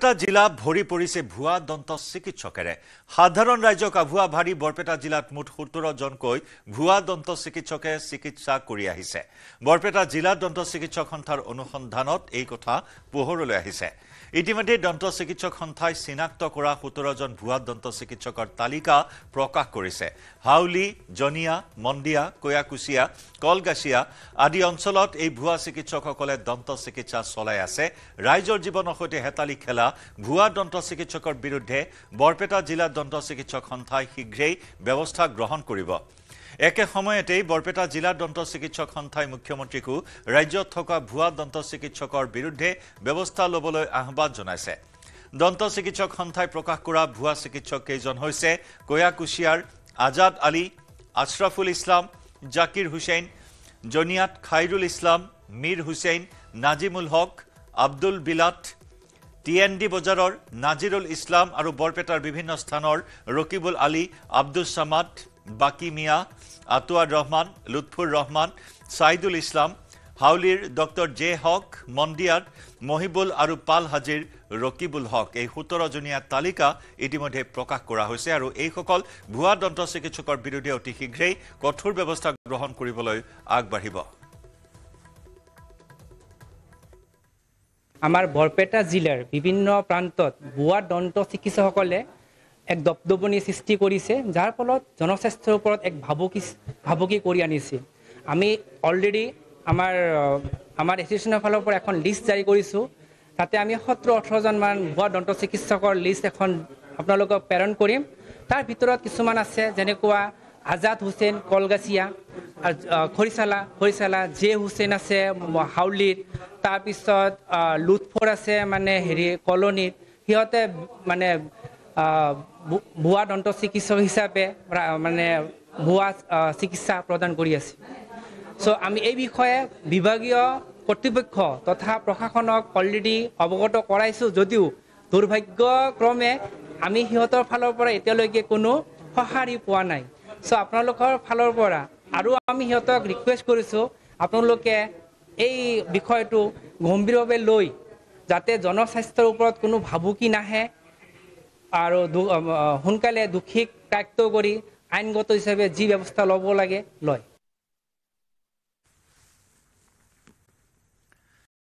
বৰপেটা জিলা ভৰি পৰিছে ভুৱা দন্ত চিকিৎসকেৰে সাধাৰণ ৰাইজক আভুৱা ভাৰী বৰপেটা জিলাত মুঠ 17 জনকৈ ভুৱা দন্ত চিকিৎসকে চিকিৎসা কৰি আহিছে বৰপেটা জিলা দন্ত চিকিৎসক সন্থাৰ অনুসন্ধানত এই কথা পোহৰলৈ আহিছে ইতিমধ্যে দন্ত চিকিৎসক সন্থাই চিনাক্ত কৰা 17 জন ভুৱা দন্ত চিকিৎসকৰ তালিকা প্ৰকাশ কৰিছে হাউলি জনিয়া মন্দিয়া কয়াকুছিয়া কলগাছিয়া আদি অঞ্চলত এই ভুৱা চিকিৎসকসকলে দন্ত চিকিৎসা চলাই আছে ৰাইজৰ জীৱনৰ সৈতে হেতালি খেলা ভুৱা দন্ত চিকিৎসকৰ বিৰুদ্ধে বৰপেটা জিলা দন্ত চিকিৎসক সন্থাই শীঘ্ৰেই ব্যৱস্থা গ্ৰহণ কৰিব একে সময়তে বৰপেটা জিলা দন্ত চিকিৎসক সন্থাই মুখ্যমন্ত্ৰীকো ৰাজ্যত থকা ভুৱা দন্ত চিকিৎসকৰ বিৰুদ্ধে ব্যৱস্থা লবলৈ আহ্বান জনাইছে দন্ত চিকিৎসক সন্থাই প্ৰকাশ কৰা ভুৱা চিকিৎসক কেইজন হৈছে কয়াকুছিয়াৰ আজাদ আলী আশৰাফুল ইছলাম জাকিৰ হুছেইন জনিয়াত খাইৰুল ইছলাম মীৰ হুছেইন নাজিমুল হক আব্দুল বিলাত টিএনডি বজাৰৰ নাজিৰুল ইছলাম আৰু বৰপেটাৰ বিভিন্ন স্থানৰ ৰকিবুল আলী আব্দুল সামাদ বাকি মিয়া আতোয়াৰ ৰহমান লুৎফুৰ ৰহমান সাইদুল ইসলাম হাউলিৰ ডক্টৰ জে হক মন্দিয়াৰ মহিবুল আৰু পাল হাজিৰ ৰকিবুল হক এই 17 জনীয়া তালিকা ইতিমধ্যে প্ৰকাশ কৰা হৈছে আৰু এইসকল ভুৱা দন্ত চিকিৎসকৰ বিৰুদ্ধে অতি শীঘ্ৰেই কঠোৰ ব্যৱস্থা গ্ৰহণ কৰিবলৈ আগবাঢ়িব আমাৰ বৰপেটা জিলাৰ বিভিন্ন প্ৰান্তত ভুৱা দন্ত চিকিৎসকসকলে এক দপদপনি সৃষ্টি কৰিছে যাৰ ফলত জনস্বাস্থ্যৰ ওপৰত এক ভাবুকি কৰি আনিছে আমি অলৰেডি আমাৰ এছ'চিয়েশ্যনৰ ফালৰ পৰা এখন লিষ্ট জাৰি কৰিছোঁ তাতে আমি 17-18 জন মান ভুৱা দন্ত চিকিৎসকৰ লিষ্ট এখন আপোনালোকক প্ৰেৰণ কৰিম তাৰ ভিতৰত কিছুমান আছে যেনেকুৱা আজাদ হুছেইন কলগাছিয়া খৰিচালা জে হুছেইন আছে হাউলিত তাৰপিছত লুৎফুৰ আছে মানে কলনীত সিহঁতে মানে ভুৱা দন্ত চিকিৎসক হিচাপে মানে ভুৱা চিকিৎসা প্ৰদান কৰি আছে চ' আমি এই বিষয়ে বিভাগীয় কৰ্তৃপক্ষ তথা প্ৰশাসনক অলৰেডি অৱগত কৰাইছোঁ যদিও দুৰ্ভাগ্যক্ৰমে আমি সিহঁতৰ ফালৰ পৰা এতিয়ালৈকে কোনো সঁহাৰি পোৱা নাই চ' আপোনালোকৰ ফালৰ পৰা আৰু আমি সিহঁতক ৰিকুৱেষ্ট কৰিছোঁ আপোনালোকে এই বিষয়টো গম্ভীৰভাৱে লৈ যাতে জনস্বাস্থ্যৰ ওপৰত কোনো ভাবুকি নাহে আৰু সোনকালে দোষীক প্ৰাপ্ত কৰি আইনগত হিচাপে যি ব্যৱস্থা ল'ব লাগে লয়